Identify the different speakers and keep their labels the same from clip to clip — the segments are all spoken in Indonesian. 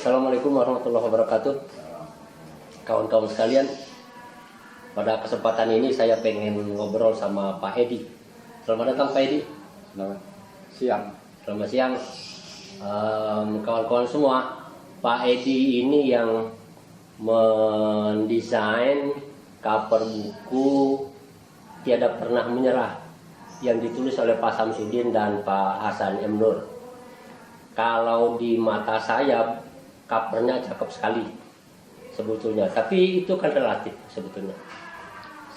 Speaker 1: Assalamualaikum warahmatullahi wabarakatuh. Kawan-kawan sekalian, pada kesempatan ini saya pengen ngobrol sama Pak Edi. Selamat datang Pak Edi.
Speaker 2: Selamat siang.
Speaker 1: Selamat siang. Kawan-kawan semua, Pak Edi ini yang mendesain cover buku Tiada Pernah Menyerah yang ditulis oleh Pak Samsudin dan Pak Hasan M. Nur. Kalau di mata saya covernya cakep sekali sebetulnya, tapi itu kan relatif sebetulnya.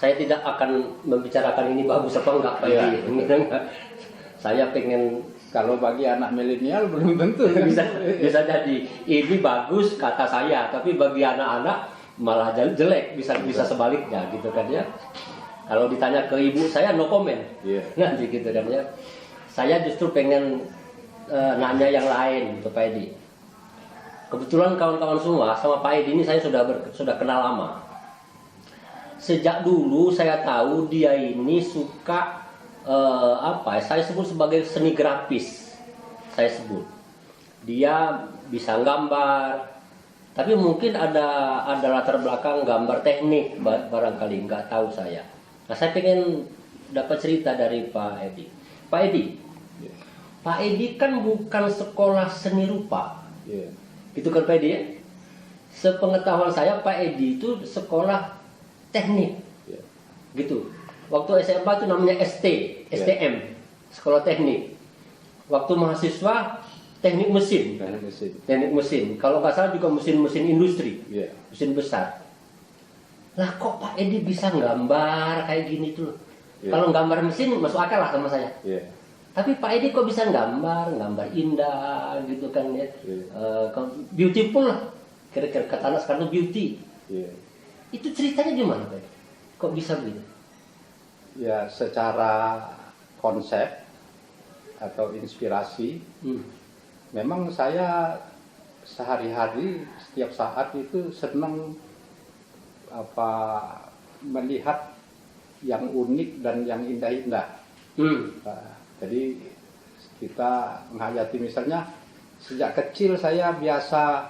Speaker 1: Saya tidak akan membicarakan ini bagus apa enggak Pak Edi. Saya pengen,
Speaker 2: Kalau bagi anak milenial belum tentu.
Speaker 1: bisa jadi ini bagus kata saya, tapi bagi anak-anak malah jelek, bisa sebaliknya gitu kan ya. Kalau ditanya ke ibu saya no comment. Nanti gitu kan ya. Saya justru pengen nanya yang lain gitu Pak Edi. Kebetulan kawan-kawan semua sama Pak Edi ini saya sudah kenal lama. Sejak dulu saya tahu dia ini suka saya sebut sebagai seni grafis. Saya sebut dia bisa gambar, tapi mungkin ada latar belakang gambar teknik barangkali, nggak tahu saya. Nah, saya pengen dapat cerita dari Pak Edi. Pak Edi kan bukan sekolah seni rupa, gitu kan Pak Edi ya? Sepengetahuan saya Pak Edi itu sekolah teknik, gitu. Waktu SMA itu namanya STM, sekolah teknik. Waktu mahasiswa teknik mesin. Teknik mesin. Kalau nggak salah juga mesin industri, mesin besar. Lah kok Pak Edi bisa gambar kayak gini tuh? Kalau gambar mesin masuk akal lah sama saya. Tapi Pak Edi kok bisa gambar indah gitu kan ya? Beautiful lah. Kira-kira kata anak sekarang beauty. Itu ceritanya gimana Pak Edi? Kok bisa begitu?
Speaker 2: Ya, secara konsep atau inspirasi, memang saya sehari-hari setiap saat itu senang melihat yang unik dan yang indah-indah. Jadi kita menghayati, misalnya sejak kecil saya biasa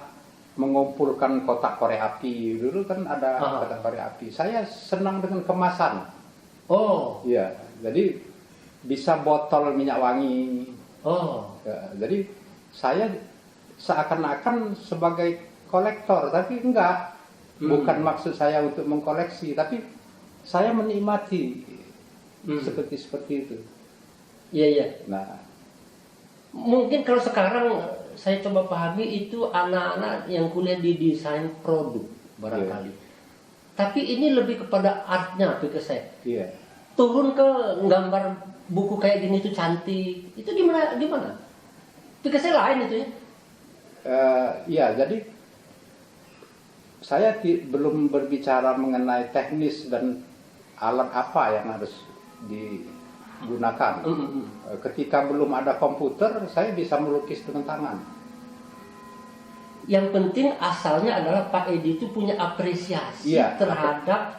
Speaker 2: mengumpulkan kotak korek api. Dulu kan ada kotak korek api. Saya senang dengan kemasan. Iya, jadi bisa botol minyak wangi. Jadi saya seakan-akan sebagai kolektor, tapi enggak. Bukan maksud saya untuk mengkoleksi, tapi saya menikmati seperti itu.
Speaker 1: Iya.
Speaker 2: Nah,
Speaker 1: mungkin kalau sekarang saya coba pahami itu anak-anak yang kuliah di desain produk barangkali. Tapi ini lebih kepada artnya, pikir saya. Turun ke gambar buku kayak gini itu cantik. Itu gimana? Pikir saya lain itu ya.
Speaker 2: Jadi saya belum berbicara mengenai teknis dan alat apa yang harus digunakan. Ketika belum ada komputer, saya bisa melukis dengan tangan.
Speaker 1: Yang penting asalnya adalah Pak Edi itu punya apresiasi terhadap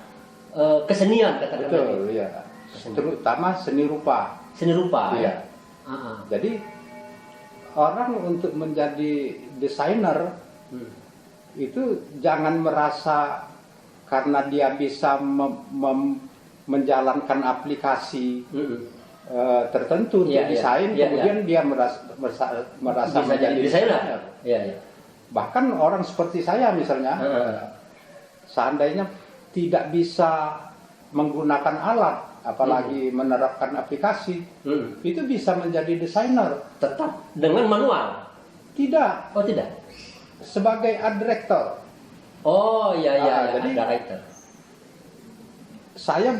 Speaker 1: kesenian, katakan.
Speaker 2: Betul, ya. Terutama seni rupa.
Speaker 1: Ya.
Speaker 2: Jadi orang untuk menjadi desainer itu jangan merasa karena dia bisa menjalankan aplikasi tertentu untuk desain, kemudian dia merasa menjadi desainer. Bahkan orang seperti saya misalnya, seandainya tidak bisa menggunakan alat, apalagi menerapkan aplikasi, itu bisa menjadi desainer.
Speaker 1: Tetap dengan manual?
Speaker 2: Tidak.
Speaker 1: Oh tidak?
Speaker 2: Sebagai art director.
Speaker 1: Jadi art director.
Speaker 2: Saya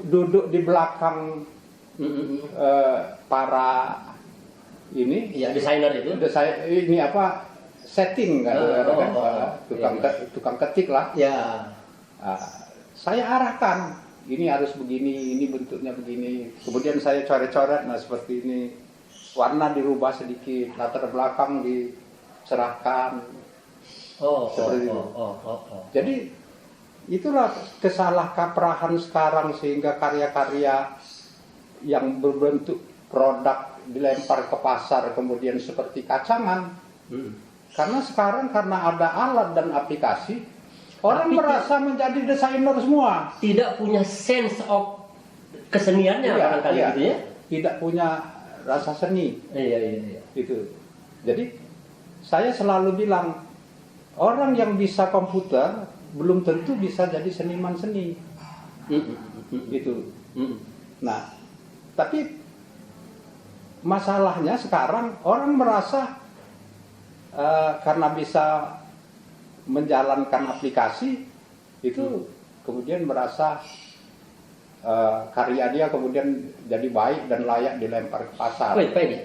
Speaker 2: duduk di belakang para ini.
Speaker 1: Desainer itu.
Speaker 2: Setting kan, tukang ketik lah. Saya arahkan, ini harus begini, ini bentuknya begini. Kemudian saya coret-coret, seperti ini. Warna dirubah sedikit, latar belakang dicerahkan. Seperti itu. Jadi itulah kesalahkaprahan sekarang, sehingga karya-karya yang berbentuk produk dilempar ke pasar kemudian seperti kacangan, Karena sekarang karena ada alat dan aplikasi, orang
Speaker 1: Tapi
Speaker 2: merasa menjadi desainer semua.
Speaker 1: Tidak punya sense of keseniannya barangkali gitu ya.
Speaker 2: Tidak punya rasa seni.
Speaker 1: Iya.
Speaker 2: Gitu. Jadi saya selalu bilang orang yang bisa komputer belum tentu bisa jadi seniman seni. Gitu. Nah, tapi masalahnya sekarang orang merasa karena bisa menjalankan aplikasi itu kemudian merasa karya dia kemudian jadi baik dan layak dilempar ke pasar.
Speaker 1: Wait, Pak Edi,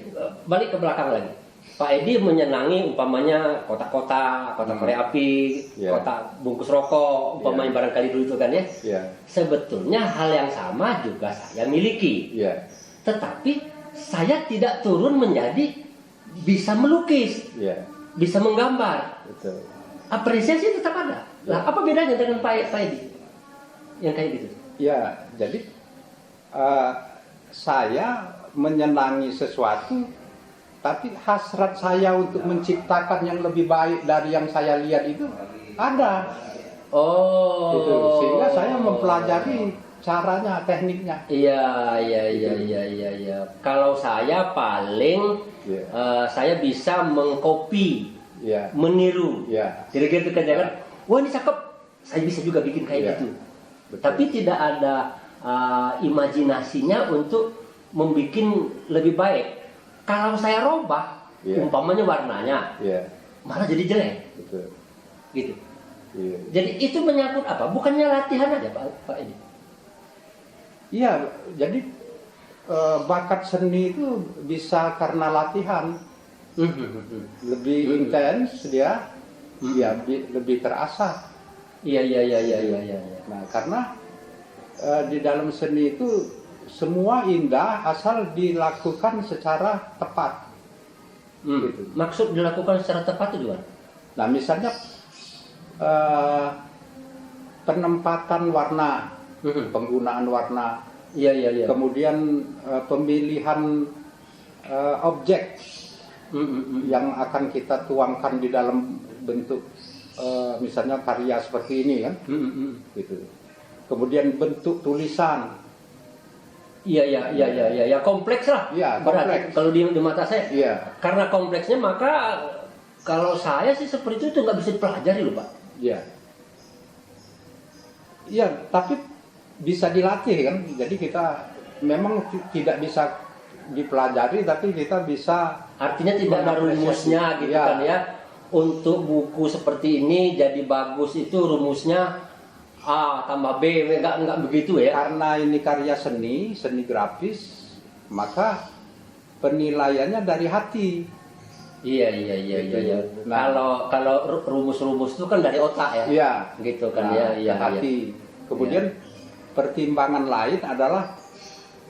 Speaker 1: balik ke belakang lagi. Pak Edi menyenangi umpamanya kotak-kotak, kotak korek api, kotak bungkus rokok, umpamanya barangkali dulu itu kan ya. Sebetulnya hal yang sama juga saya miliki. Tetapi saya tidak turun menjadi bisa melukis, bisa menggambar.
Speaker 2: Betul.
Speaker 1: Apresiasi tetap ada. Nah, apa bedanya dengan Pak Edi yang kayak gitu?
Speaker 2: Ya, jadi saya menyenangi sesuatu, tapi hasrat saya untuk menciptakan yang lebih baik dari yang saya lihat itu ada.
Speaker 1: Oh,
Speaker 2: gitu. Sehingga saya mempelajari caranya, tekniknya.
Speaker 1: Iya. Kalau saya paling saya bisa mengcopy, meniru. Kira-kira itu kan, wah ini cakep, saya bisa juga bikin kayak gitu. Betul. Tapi tidak ada imajinasinya untuk membuat lebih baik. Kalau saya robah, umpamanya warnanya, malah jadi jelek.
Speaker 2: Betul.
Speaker 1: Gitu. Jadi itu menyangkut apa? Bukannya latihan aja, Pak Edi?
Speaker 2: Iya, jadi bakat seni itu bisa karena latihan. Lebih intens dia, lebih terasah.
Speaker 1: Iya.
Speaker 2: Nah, karena di dalam seni itu semua indah asal dilakukan secara tepat. Gitu.
Speaker 1: Maksud dilakukan secara tepat itu gimana?
Speaker 2: Nah, misalnya penempatan warna, penggunaan warna, kemudian pemilihan objek yang akan kita tuangkan di dalam bentuk misalnya karya seperti ini kan, gitu. Kemudian bentuk tulisan.
Speaker 1: Iya, kompleks lah.
Speaker 2: Iya,
Speaker 1: berarti
Speaker 2: kompleks.
Speaker 1: kalau di mata saya.
Speaker 2: Iya.
Speaker 1: Karena kompleksnya maka kalau saya sih seperti itu nggak bisa dipelajari loh, Pak.
Speaker 2: Iya, tapi bisa dilatih kan. Jadi kita memang tidak bisa dipelajari, tapi kita bisa.
Speaker 1: Artinya tidak ada rumusnya gitu kan ya. Untuk buku seperti ini jadi bagus itu rumusnya A tambah B, enggak begitu ya.
Speaker 2: Karena ini karya seni grafis, maka penilaiannya dari hati.
Speaker 1: Iya.
Speaker 2: Nah,
Speaker 1: kalau rumus-rumus itu kan dari otak ya.
Speaker 2: Iya.
Speaker 1: Gitu kan
Speaker 2: Nah,
Speaker 1: ya.
Speaker 2: Hati. Kemudian pertimbangan lain adalah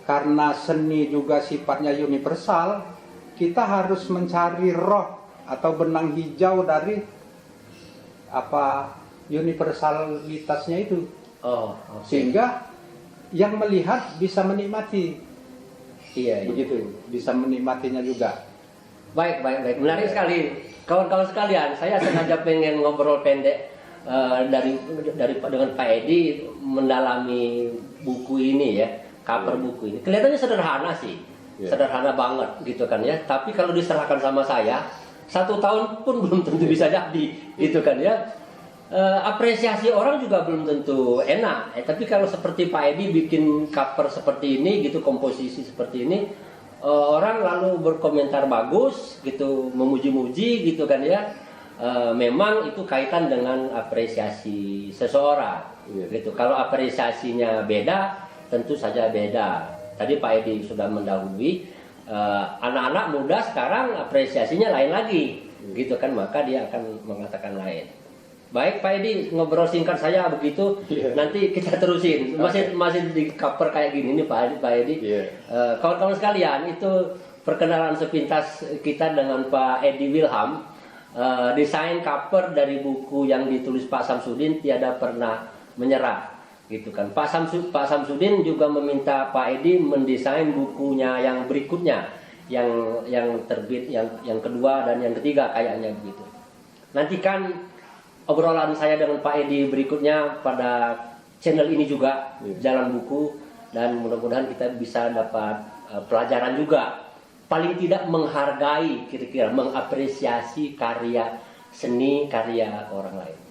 Speaker 2: karena seni juga sifatnya universal, kita harus mencari roh atau benang hijau dari universalitasnya itu.
Speaker 1: Okay.
Speaker 2: Sehingga yang melihat bisa menikmati.
Speaker 1: Iya.
Speaker 2: Begitu, bisa menikmatinya juga.
Speaker 1: Baik. Menarik sekali. Kawan-kawan sekalian, saya sengaja pengen ngobrol pendek dengan Pak Edi mendalami buku ini ya, cover buku ini. Kelihatannya sederhana sih. Sederhana banget gitu kan ya. Tapi kalau diserahkan sama saya, 1 tahun pun belum tentu bisa jadi gitu kan ya. Apresiasi orang juga belum tentu enak. Tapi kalau seperti Pak Edi bikin cover seperti ini gitu, komposisi seperti ini, orang lalu berkomentar bagus gitu, memuji-muji gitu kan ya. Memang itu kaitan dengan apresiasi seseorang gitu. Kalau apresiasinya beda, tentu saja beda. Tadi Pak Edi sudah mendahului, anak-anak muda sekarang apresiasinya lain lagi gitu kan, maka dia akan mengatakan lain. Baik Pak Edi, ngobrol singkat saya begitu, nanti kita terusin. Masih di cover kayak gini nih Pak Edi. Kawan-kawan sekalian, itu perkenalan sepintas kita dengan Pak Edi Wilham, desain cover dari buku yang ditulis Pak Samsudin, Tiada Pernah Menyerah gitu kan. Pak Samsudin juga meminta Pak Edi mendesain bukunya yang berikutnya, yang terbit yang kedua dan yang ketiga kayaknya begitu. nantikan obrolan saya dengan Pak Edi berikutnya pada channel ini juga, Jalan Buku, dan mudah-mudahan kita bisa dapat pelajaran juga, paling tidak menghargai, kira-kira mengapresiasi karya seni, karya orang lain.